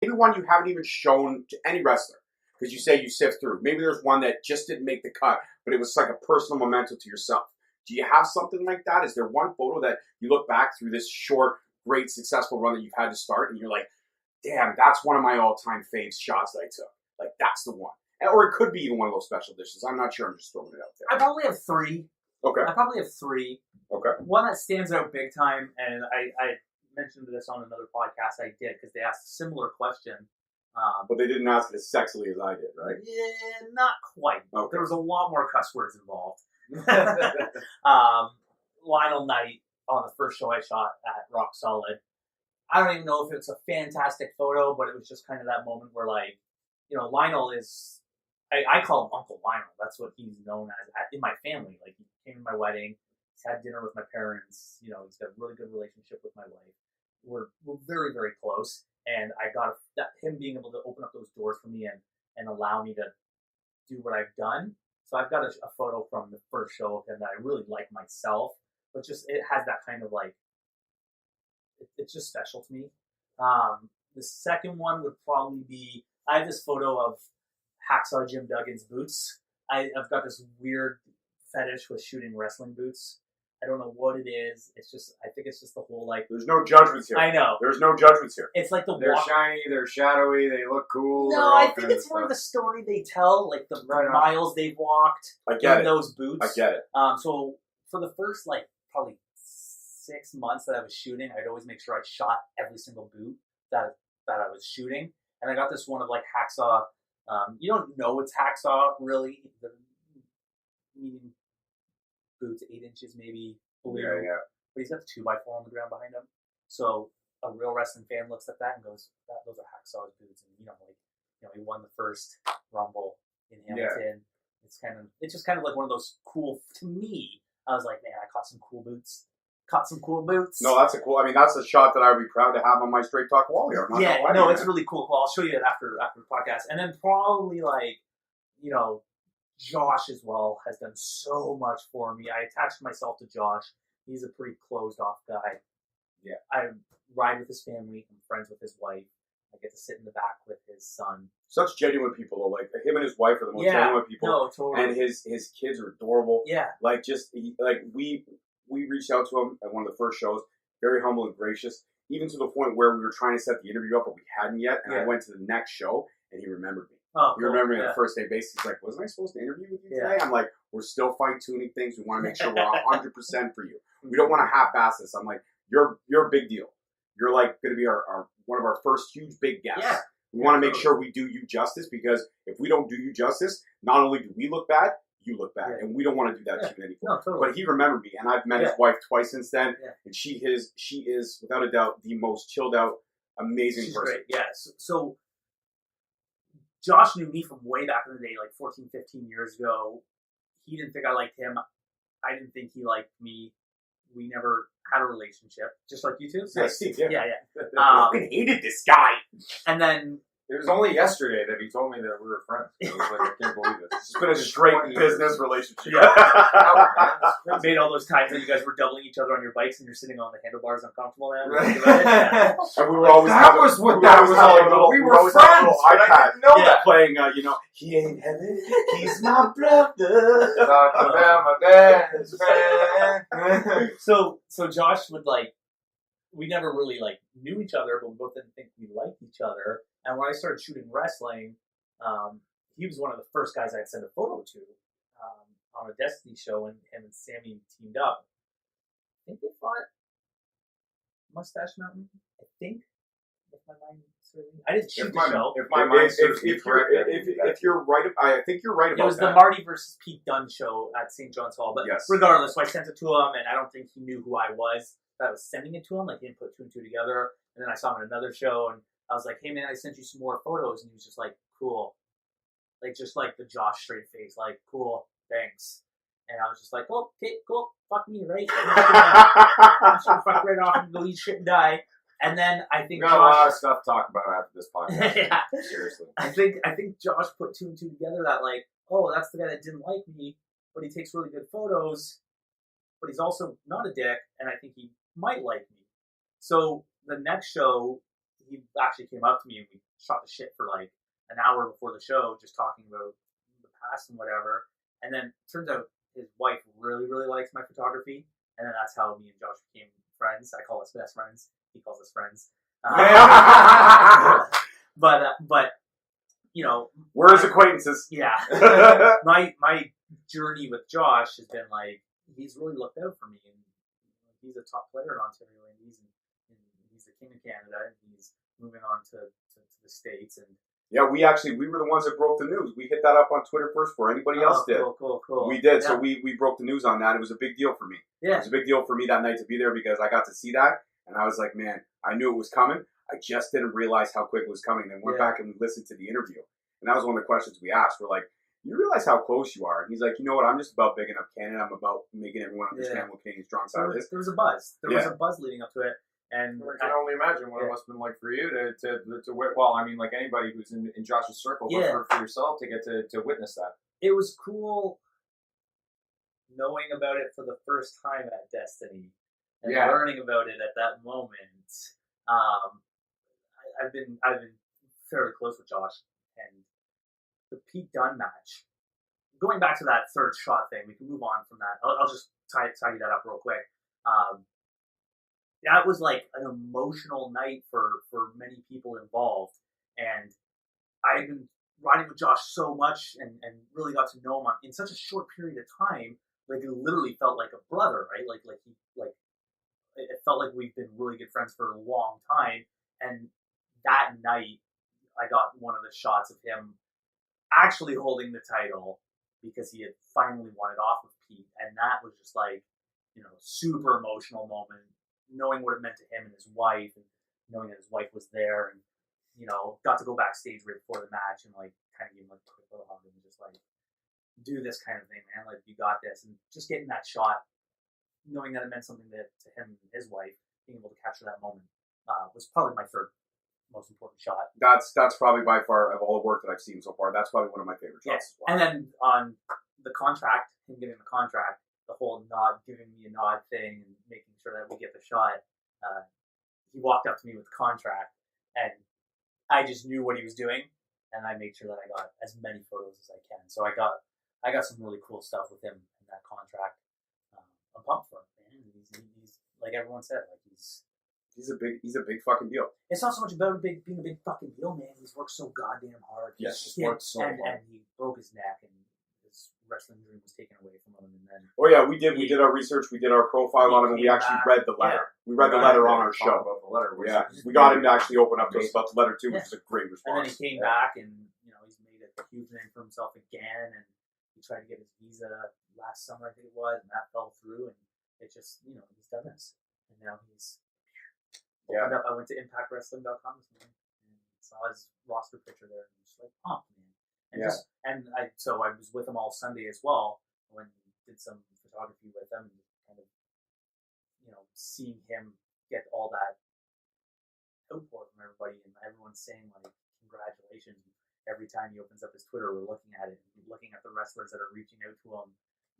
maybe one you haven't even shown to any wrestler because you say you sift through. Maybe there's one that just didn't make the cut, but it was like a personal memento to yourself. Do you have something like that? Is there one photo that you look back through this short, great, successful run that you've had to start and you're like, damn, that's one of my all-time fave shots that I took. Like, that's the one. Or it could be even one of those special dishes. I'm not sure. I'm just throwing it out there. I probably have three. Okay. I probably have three. Okay. One that stands out big time, and I mentioned this on another podcast I did because they asked a similar question. But they didn't ask it as sexily as I did, right? Yeah, not quite. Okay. There was a lot more cuss words involved. Lionel Knight on the first show I shot at Rock Solid. I don't even know if it's a fantastic photo, but it was just kind of that moment where, like, you know, Lionel is, I call him Uncle Lionel. That's what he's known as in my family. Like, he came to my wedding, he's had dinner with my parents, you know, he's got a really good relationship with my wife. We're very, very close. And I got him being able to open up those doors for me and allow me to do what I've done. So I've got a photo from the first show of him that I really like myself, but just it has that kind of like, it's just special to me. The second one would probably be, I have this photo of Hacksaw Jim Duggan's boots. I've got this weird fetish with shooting wrestling boots. I don't know what it is. It's just, I think it's just the whole, like... There's no judgments here. I know. There's no judgments here. It's like They're shiny, they're shadowy, they look cool. No, I think it's more the story they tell, like the miles they've walked in those boots. I get it. So for the first, like, probably 6 months that I was shooting, I'd always make sure I shot every single boot that I was shooting. And I got this one of, like, Hacksaw. You don't know it's Hacksaw, really. The medium boots, 8 inches maybe, blue. Yeah. But he's got the 2x4 on the ground behind him. So a real wrestling fan looks at that and goes, "Those are Hacksaw's boots." And he won the first Rumble in Hamilton. Yeah. It's just kind of like one of those cool. To me, I was like, man, I caught some cool boots. No, that's a shot that I would be proud to have on my Straight Talk wall here. It's really cool. Well, I'll show you it after the podcast. And then probably, like, you know, Josh as well has done so much for me. I attached myself to Josh. He's a pretty closed off guy. Yeah. I ride with his family. I'm friends with his wife. I get to sit in the back with his son. Such genuine people, though. Like, him and his wife are the most genuine people. No, totally. And his kids are adorable. Yeah. Like, we reached out to him at one of the first shows, very humble and gracious, even to the point where we were trying to set the interview up, but we hadn't yet. And I went to the next show, and he remembered me. Oh, he remembered me on the first day basis. He's like, wasn't I supposed to interview with you today? I'm like, we're still fine-tuning things. We want to make sure we're 100% for you. We don't want to half-ass this. I'm like, you're a big deal. You're like going to be our one of our first huge big guests. Yeah. We want to make sure we do you justice, because if we don't do you justice, not only do we look bad, you look bad, and we don't want to do that to you anymore. No, totally. But he remembered me, and I've met his wife twice since then, and she is without a doubt the most chilled out, amazing She's person. Great. Yeah. So Josh knew me from way back in the day, like 14, 15 years ago. He didn't think I liked him. I didn't think he liked me. We never had a relationship, just like you two. Yeah, Steve. Yeah. I fucking hated this guy. And then it was only yesterday that he told me that we were friends. I was like, I can't believe this. It's been a straight business relationship. Yeah. Made all those times that you guys were doubling each other on your bikes and you're sitting on the handlebars uncomfortable now. Right. And we were always that was what that was all about. We were friends. I didn't know that. Playing, he ain't heaven, he's my brother. Talk about my dad's friend. So Josh would, like, we never really, like, knew each other, but we both didn't think we liked each other. And when I started shooting wrestling, he was one of the first guys I'd send a photo to on a Destiny show, and him and Sammy teamed up. I think they fought Mustache Mountain. I think, if my mind serves me. I didn't shoot the show. If my mind serves me correct, if you're right, I think you're right about that. It was the Marty versus Pete Dunne show at St. John's Hall. But regardless, so I sent it to him, and I don't think he knew who I was. I was sending it to him, like, he didn't put two and two together. And then I saw him at another show, and I was like, hey, man, I sent you some more photos. And he was just like, cool. Like, just like the Josh straight face, like, cool, thanks. And I was just like, oh, okay, cool, fuck me, right? I'm just gonna fuck right off and go eat shit and die. And then I think Josh... got a lot of stuff to talk about after this podcast. Yeah. Seriously. I think Josh put two and two together that, like, oh, that's the guy that didn't like me, but he takes really good photos, but he's also not a dick, and I think he might like me. So the next show, he actually came up to me and we shot the shit for like an hour before the show, just talking about the past and whatever. And then turns out his wife really, really likes my photography, and then that's how me and Josh became friends. I call us best friends. He calls us friends. But you know, we're his acquaintances. Yeah. my journey with Josh has been like, he's really looked out for me, and he's a top player in Ontario, and he's the king of Canada, and he's moving on to the States. And yeah, we were the ones that broke the news. We hit that up on Twitter first before anybody else did. Cool. We did, so we broke the news on that. It was a big deal for me. Yeah. It was a big deal for me that night to be there because I got to see that, and I was like, man, I knew it was coming. I just didn't realize how quick it was coming. Then went back and listened to the interview, and that was one of the questions we asked. We're like, you realize how close you are? And he's like, you know what? I'm just about big enough Canada. I'm about making everyone understand what Canadian strong side is. There was a buzz. There was a buzz leading up to it. And I can only imagine what it must have been like for you to well, I mean, like anybody who's in Josh's circle, but for yourself to get to witness that. It was cool knowing about it for the first time at Destiny and learning about it at that moment. I've been fairly close with Josh, and the Pete Dunne match. Going back to that third shot thing, we can move on from that. I'll just tidy that up real quick. That was like an emotional night for many people involved, and I've been riding with Josh so much and really got to know him in such a short period of time. Like, it literally felt like a brother, right? Like it felt like we've been really good friends for a long time. And that night, I got one of the shots of him actually holding the title because he had finally won it off of Pete, and that was just like, you know, super emotional moment. Knowing what it meant to him and his wife, and knowing that his wife was there, and, you know, got to go backstage right before the match and like kind of give him like a quick little hug and just like do this kind of thing, man. Like, you got this, and just getting that shot, knowing that it meant something to him and his wife, being able to capture that moment was probably my third most important shot. That's probably by far of all the work that I've seen so far. That's probably one of my favorite shots. Yeah. And then on the contract, him getting the contract, the whole giving me a nod thing and making sure that we get the shot. He walked up to me with the contract, and I just knew what he was doing, and I made sure that I got as many photos as I can. So I got some really cool stuff with him in that contract. I'm pumped for him, man. He's like everyone said, like he's a big fucking deal. It's not so much about being a big fucking deal, man. He's worked so goddamn hard. Yes, worked so hard, and he broke his neck, and his wrestling dream was taken away from him, and then we did our research, we did our profile on him, and we actually read the letter. We read the letter on our show. About the letter, we got him to actually open up to us about the letter too, which is a great response. And then he came back, and you know, he's made a huge name for himself again, and he tried to get his visa last summer, I think it was, and that fell through, and it just, you know, he's done this, and now he's opened up. I went to ImpactWrestling.com this morning and saw his roster picture there, and I'm just like, oh man. And so I was with him all Sunday as well. When we did some photography with him, and kind of, you know, seeing him get all that outpour from everybody, and everyone's saying like congratulations. Every time he opens up his Twitter, we're looking at it, and looking at the wrestlers that are reaching out to him,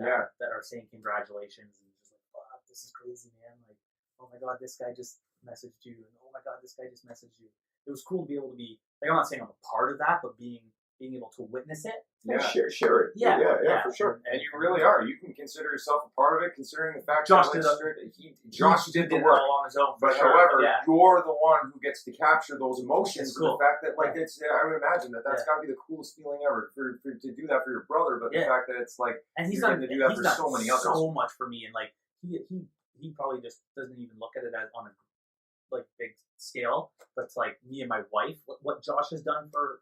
that are saying congratulations, and just like, wow, this is crazy, man. Like, oh my god, this guy just messaged you, and oh my god, this guy just messaged you. It was cool to be able to be like, I'm not saying I'm a part of that, but being able to witness it. Share it. Yeah, for sure. And you really are. You can consider yourself a part of it, considering the fact Josh that Josh did the work all on his own. But however, you're the one who gets to capture those emotions. Cool. The fact that, like, it's, I would imagine that's got to be the coolest feeling ever for to do that for your brother. But the fact that it's like, and he's done to do that for so many others, so much for me, and like he probably just doesn't even look at it as on a like big scale, but it's like me and my wife, what Josh has done for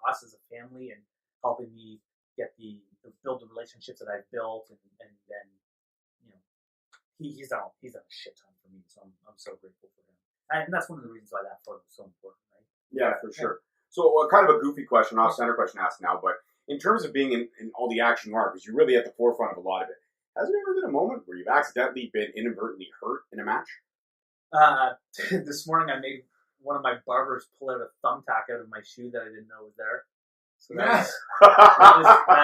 us as a family, and helping me get build the relationships that I've built, and then, you know, he's done a shit ton for me, so I'm so grateful for him, and that's one of the reasons why that photo is so important, right? Yeah, for sure. So kind of a goofy question, off center question asked now, but in terms of being in all the action you are, because you're really at the forefront of a lot of it, has there ever been a moment where you've accidentally been inadvertently hurt in a match? This morning I made one of my barbers pull out a thumbtack out of my shoe that I didn't know was there. So that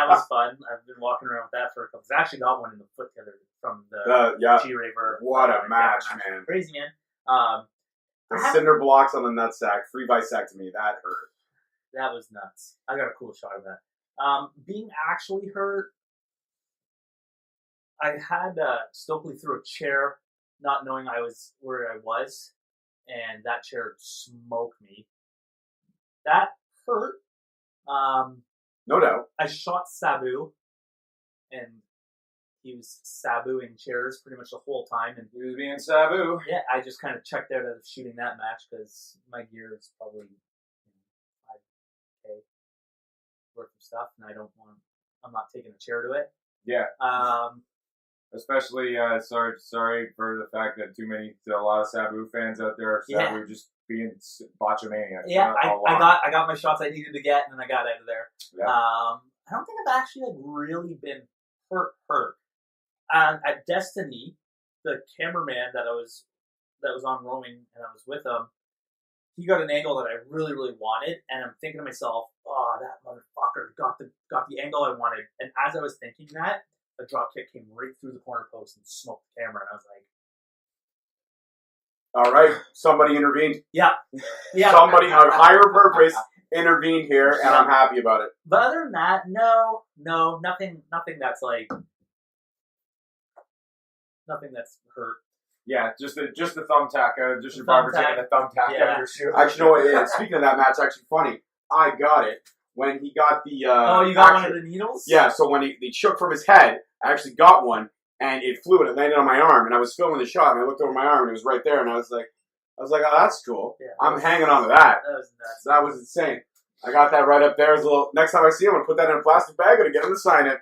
was fun. I've been walking around with that for a couple. I actually got one in the foot tether from the G-Raver. What a match, man! Crazy, man. The cinder blocks on the nutsack, free bisectomy. That hurt. That was nuts. I got a cool shot of that. Being actually hurt, I had Stokely threw a chair, not knowing I was where I was, and that chair smoked me. That hurt. No doubt. I shot Sabu, and he was Sabuing chairs pretty much the whole time. And he was being Sabu. Yeah, I just kind of checked out of shooting that match because my gear is probably 5K worth of stuff, and I'm not taking a chair to it. Yeah. Especially, sorry for the fact that a lot of Sabu fans out there, Sabu just being botchamaniacs. Yeah, I got my shots I needed to get, and then I got out of there. Yeah. I don't think I've actually really been hurt. At Destiny, the cameraman that was on roaming, and I was with him, he got an angle that I really, really wanted, and I'm thinking to myself, oh, that motherfucker got the angle I wanted. And as I was thinking that, a drop kick came right through the corner post and smoked the camera, and I was like, all right, somebody intervened. Yeah. Somebody of higher purpose intervened here, and I'm happy about it. But other than that, no, nothing that's like, nothing that's hurt. Yeah, just the thumbtack out of just your barber taking a thumbtack out of your shoe. Actually, you know what? Speaking of that match, actually funny. I got it when he got the. You got one of the needles? Yeah. So when he shook from his head, I actually got one, and it flew and it landed on my arm, and I was filming the shot, and I looked over my arm, and it was right there, and I was like, oh, that's cool. Yeah, I'm hanging on to that. That was nuts. That was insane. I got that right up there as a little. Next time I see him, I'm gonna put that in a plastic bag and get him to sign it.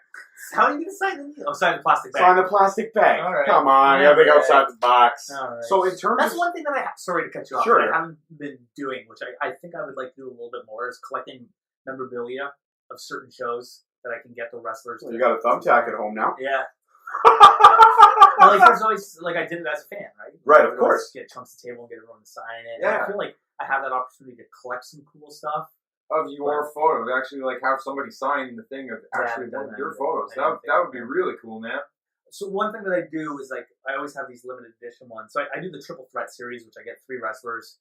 How are you gonna sign the needle? Oh, sign the plastic bag. Sign the plastic bag. All right. Come on, you gotta think outside the box. All right. So in terms, that's one thing that sorry to cut you off. Sure. That I haven't been doing, which I think I would like to do a little bit more, is collecting memorabilia of certain shows that I can get the wrestlers. Well, you got a thumbtack at home now. Yeah. Well, like there's always I did it as a fan, right? Right, of course. Get chunks of table and get everyone to sign it. Yeah. And I feel like I have that opportunity to collect some cool stuff. Of your photos, actually, have somebody sign the thing of actually your photos. That would be really cool, man. So one thing that I do is I always have these limited edition ones. So I do the Triple Threat series, which I get 3 wrestlers,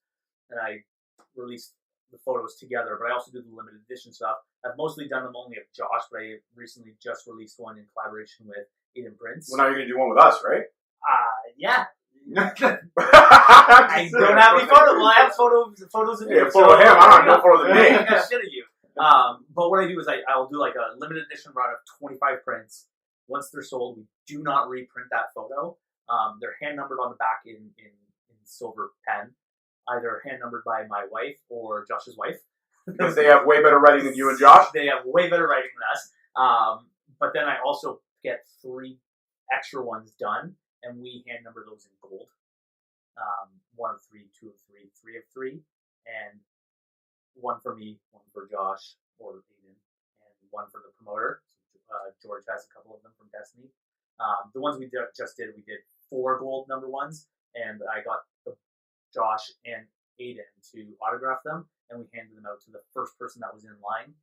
and I release the photos together. But I also do the limited edition stuff. I've mostly done them only of Josh, but I recently just released one in collaboration with Aiden Prince. Well, now you're gonna do one with us, right? Yeah. I don't have any photos. Well, I have photos of you. Yeah, photo of him. I don't have no photos of me. I got shit of you. But what I do is I'll do a limited edition run of 25 prints. Once they're sold, we do not reprint that photo. They're hand numbered on the back in silver pen, either hand numbered by my wife or Josh's wife. Because they have way better writing than you and Josh. They have way better writing than us. But then I also get 3 extra ones done, and we hand number those in gold. 1 of 3, 2 of 3, 3 of 3, and 1 for me, 1 for Josh or Aiden, and 1 for the promoter. George has a couple of them from Destiny. The ones we just did, we did 4 gold number 1s, and I got Josh and Aiden to autograph them, and we handed them out to the first person that was in line.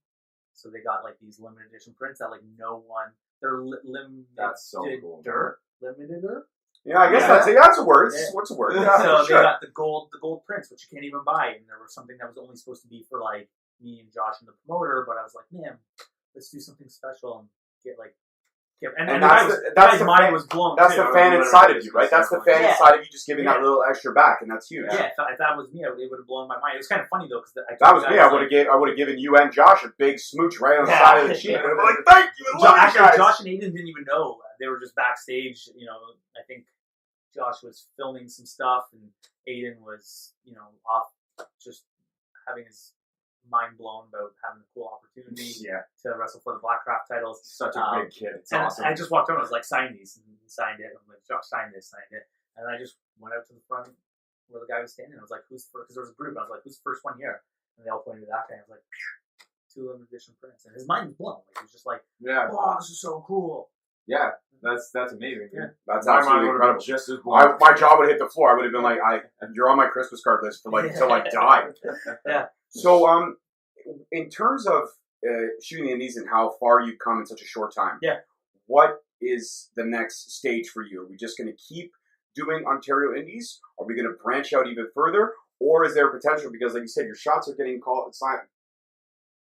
So they got these limited edition prints that no one. They're limited. That's so cool. Limited. Yeah, I guess that's a word. Yeah. What's a word? Yeah, so they got the gold prints, which you can't even buy, and there was something that was only supposed to be for me and Josh and the promoter. But I was like, man, let's do something special and get and that's the mind was blown. That's the fan inside of you, right? That's the fan inside of you just giving that little extra back, and that's huge. Yeah, if that was me, it would have blown my mind. It was kind of funny though, because that was me. I would have given you and Josh a big smooch right on the side of the cheek. And I'm thank you. Actually, Josh and Aiden didn't even know. They were just backstage. I think Josh was filming some stuff, and Aiden was, off just having his mind blown about having a cool opportunity to wrestle for the Blackcraft titles. Such a big kid. It's awesome. I just walked over and I was like, sign these. And he signed it. I'm like, Josh, sign this, signed it. And I just went out to the front where the guy was standing. I was like, who's first? Because there was a group. I was like, who's the first one here? And they all pointed to that guy. I was like, 2 limited edition prints. And his mind was blown. He was just like, wow, this is so cool. Yeah, that's amazing. Yeah, that's absolutely incredible. Just as my jaw would hit the floor. I would have been like, you're on my Christmas card list for until I die. Yeah. So, in terms of shooting the indies and how far you've come in such a short time, what is the next stage for you? Are we just going to keep doing Ontario indies? Are we going to branch out even further? Or is there potential because, like you said, your shots are getting called,